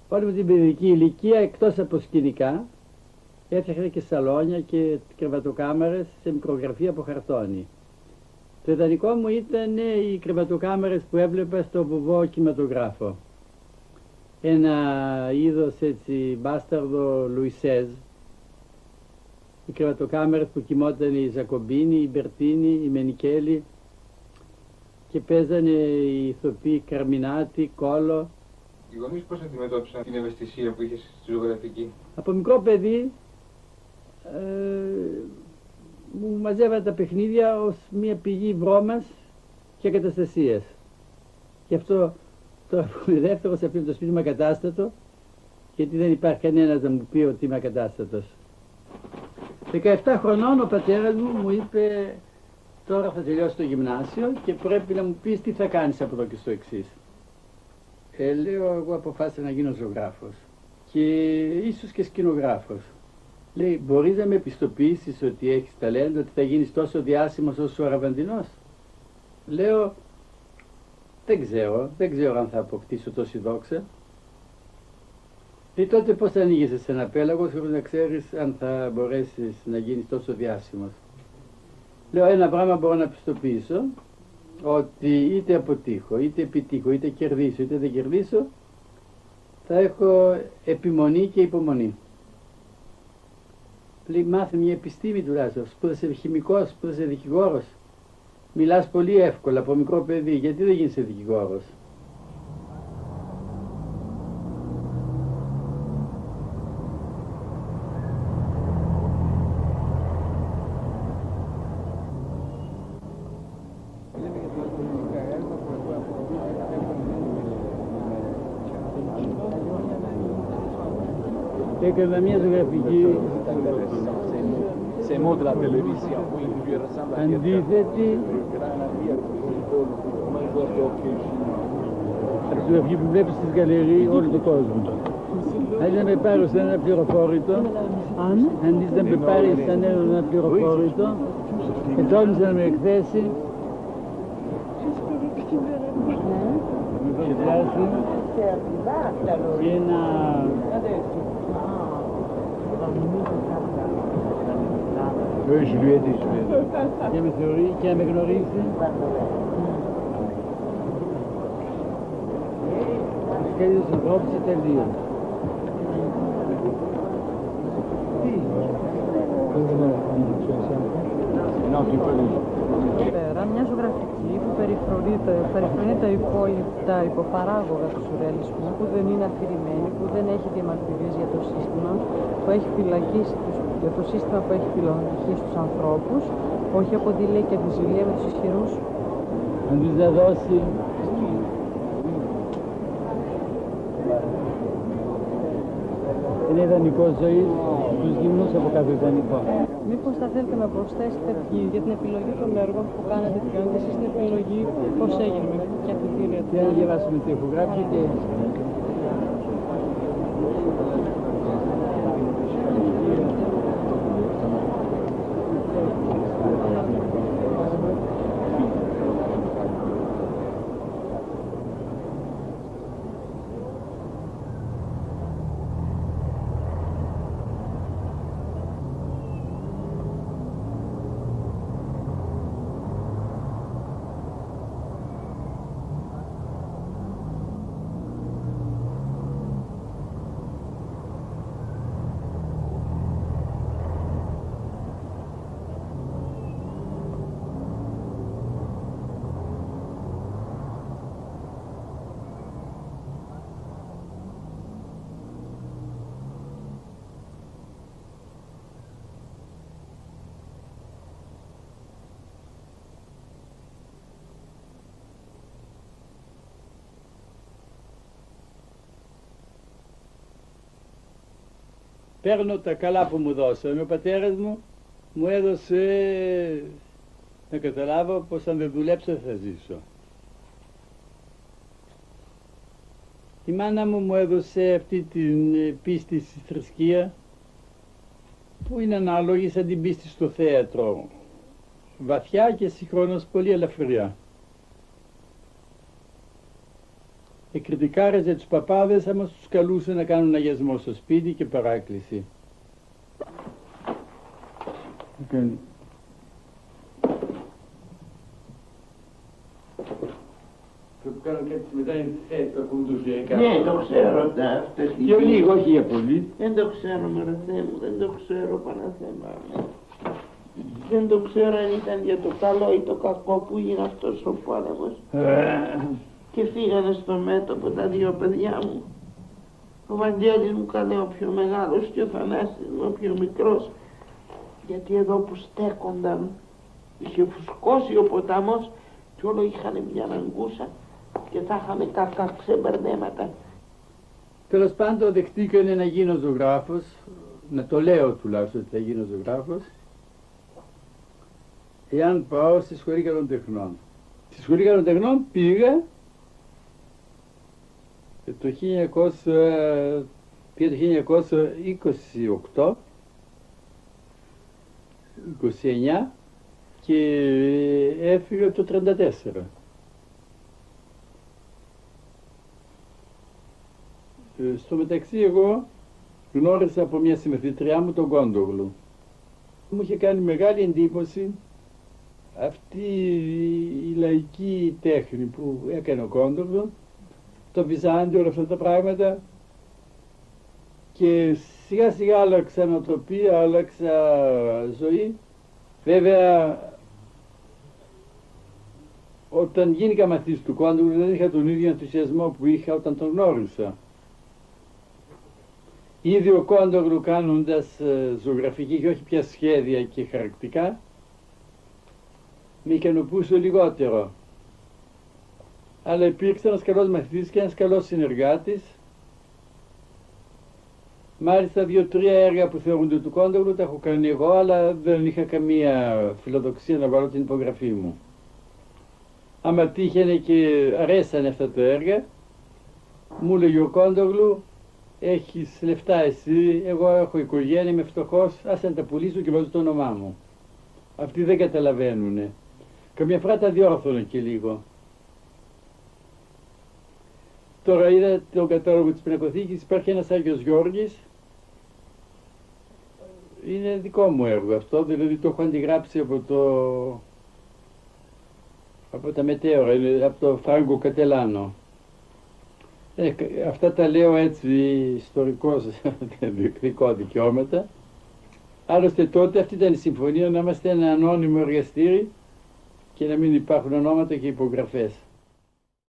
Όλη μου την παιδική ηλικία, εκτός από σκηνικά, έφτιαχνα και σαλόνια και κρεβατοκάμαρες σε μικρογραφία από χαρτόνι. Το ιδανικό μου ήταν οι κρεβατοκάμαρες που έβλεπα στο βουβό κινηματογράφο. Ένα είδος έτσι μπάσταρδο Λουισέζ. Οι κρεβατοκάμερες που κοιμόταν η Ζακομπίνη, η Μπερτίνη, η Μενικέλη και παίζανε οι ηθοποιοί Καρμινάτη, Κόλο. Οι γονείς πώς αντιμετώπισαν την ευαισθησία που είχες στη ζωγραφική? Από μικρό παιδί μου μαζεύανε τα παιχνίδια ως μια πηγή βρώμας και καταστασίας. Γι' αυτό τώρα που είμαι δεύτερος αφήνω το σπίτι μου ακατάστατο, γιατί δεν υπάρχει κανένας να μου πει ότι είμαι ακατάστατος. 17 χρονών ο πατέρας μου είπε τώρα θα τελειώσει το γυμνάσιο και πρέπει να μου πεις τι θα κάνεις από εδώ και στο εξής. Λέω εγώ αποφάσισα να γίνω ζωγράφος και ίσως και σκηνογράφος. Λέει μπορείς να με επιστοποιήσεις ότι έχεις ταλέντο, ότι θα γίνεις τόσο διάσημος όσο ο Αραβαντινός? Λέω δεν ξέρω αν θα αποκτήσω τόση δόξα. Τότε πώς θα ανοίγεσαι σε ένα πέλαγος χωρίς να ξέρεις αν θα μπορέσεις να γίνεις τόσο διάσημος? Λέω ένα πράγμα μπορώ να πιστοποιήσω, ότι είτε αποτύχω, είτε επιτύχω, είτε κερδίσω, είτε δεν κερδίσω, θα έχω επιμονή και υπομονή. Λέει μάθε μια επιστήμη τουλάχιστον, σπούδασε χημικός, σπούδασε δικηγόρος. Μιλάς πολύ εύκολα από μικρό παιδί, γιατί δεν γίνεσαι δικηγόρος? Έκανα μια ζωγραφική αντίθετη από τη ζωγραφική που βλέπεις στις γαλερί όλο τον κόσμο. Αν να με πάρει σαν ένα πληροφόρητο, αν να με πάρει σαν ένα πληροφόρητο, ετώνησε να με εκθέσει, να με παρουσιάσει και να και με θεωρεί και να με γνωρίσει. Τους καλύτερους ανθρώπους Ιταλίας. Μια ζωγραφική που περιφρονεί τα υποπαράγωγα του σουρεαλισμού, που δεν είναι αφηρημένη, που δεν έχει διαμαρτυρίες για το σύστημα, που έχει φυλακίσει για το σύστημα που έχει φυλακίσει τους ανθρώπους, όχι από τη λέει και τη ζηλία με τους ισχυρούς. Αν τους θα δώσει είναι ιδανικό ζωή, τους γυμνούς από κάθε ιδανικό. Μήπως θα θέλετε να προσθέσετε για την επιλογή των έργων που κάνετε, τι κάνετε εσείς την επιλογή, πώς έγινε με ποια κριτήρια? Και να διαβάσουμε τι έχω γράψει και... Παίρνω τα καλά που μου δώσανε. Ο πατέρας μου έδωσε να καταλάβω πως αν δεν δουλέψω δεν θα ζήσω. Η μάνα μου έδωσε αυτή την πίστη στη θρησκεία που είναι ανάλογη σαν την πίστη στο θέατρο. Βαθιά και συγχρόνως πολύ ελαφριά. Εκριτικάριζε τους παπάδες, άμα τους καλούσε να κάνουν αγιασμό στο σπίτι και παράκληση. Πρέπει να κάνω κάτι μετά, το έχουμε τους γερικά. Ναι, το ξέρω αυτές τις Πιο λίγο, όχι για πολύ. Δεν το ξέρω, Μαραθέ μου, δεν το ξέρω, Παναθέμα μου. Δεν το ξέρω αν ήταν για το καλό ή το κακό που είναι αυτός ο πόλεμος. Και φύγανε στο μέτωπο τα δύο παιδιά μου. Ο Βαγγέλης μου καλέ ο πιο μεγάλος και ο Θανάσης μου ο πιο μικρός. Γιατί εδώ που στέκονταν είχε φουσκώσει ο ποταμός και όλο είχαν μια αγκούσα και θα είχαμε κακά ξεμπερδέματα. Τέλος πάντων δεχτήκανε να γίνω ζωγράφος, να το λέω τουλάχιστον ότι θα γίνω ζωγράφος, εάν πάω στη Σχολή Καλών Τεχνών. Στη Σχολή Καλών Τεχνών πήγα το 1928, 29 και έφυγα το 34. Στο μεταξύ εγώ γνώρισα από μια συμμαθήτριά μου τον Κόντογλου. Μου είχε κάνει μεγάλη εντύπωση αυτή η λαϊκή τέχνη που έκανε ο Κόντογλου, το Βυζάντιο, όλα αυτά τα πράγματα, και σιγά σιγά άλλαξα νοοτροπία, άλλαξα ζωή. Βέβαια όταν γίνηκα μαθητής του Κόντογλου δεν είχα τον ίδιο ενθουσιασμό που είχα όταν τον γνώρισα. Ήδη ο Κόντογλου κάνοντας ζωγραφική και όχι πια σχέδια και χαρακτικά με ικανοποιούσε λιγότερο. Αλλά υπήρξε ένας καλός μαθητής και ένας καλός συνεργάτης. Μάλιστα 2-3 έργα που θεωρούνται του Κόντογλου τα έχω κάνει εγώ, αλλά δεν είχα καμία φιλοδοξία να βάλω την υπογραφή μου. Άμα τύχαινε και αρέσανε αυτά τα έργα, μου λέγει ο Κόντογλου, έχεις λεφτά εσύ, εγώ έχω οικογένεια, είμαι φτωχός, άσε να τα πουλήσω και βάζω το όνομά μου. Αυτοί δεν καταλαβαίνουνε. Καμιά φορά τα διόρθωνε και λίγο. Τώρα είδα τον κατάλογο της Πινακοθήκης, υπάρχει ένας Άγιος Γιώργης. Είναι δικό μου έργο αυτό, δηλαδή το έχω αντιγράψει από τα μετέωρα, από το Φράγκο Κατελάνο. Αυτά τα λέω έτσι ιστορικός, δικό δικαιώματα. Άλλωστε τότε αυτή ήταν η συμφωνία, να είμαστε ένα ανώνυμο εργαστήρι και να μην υπάρχουν ονόματα και υπογραφές.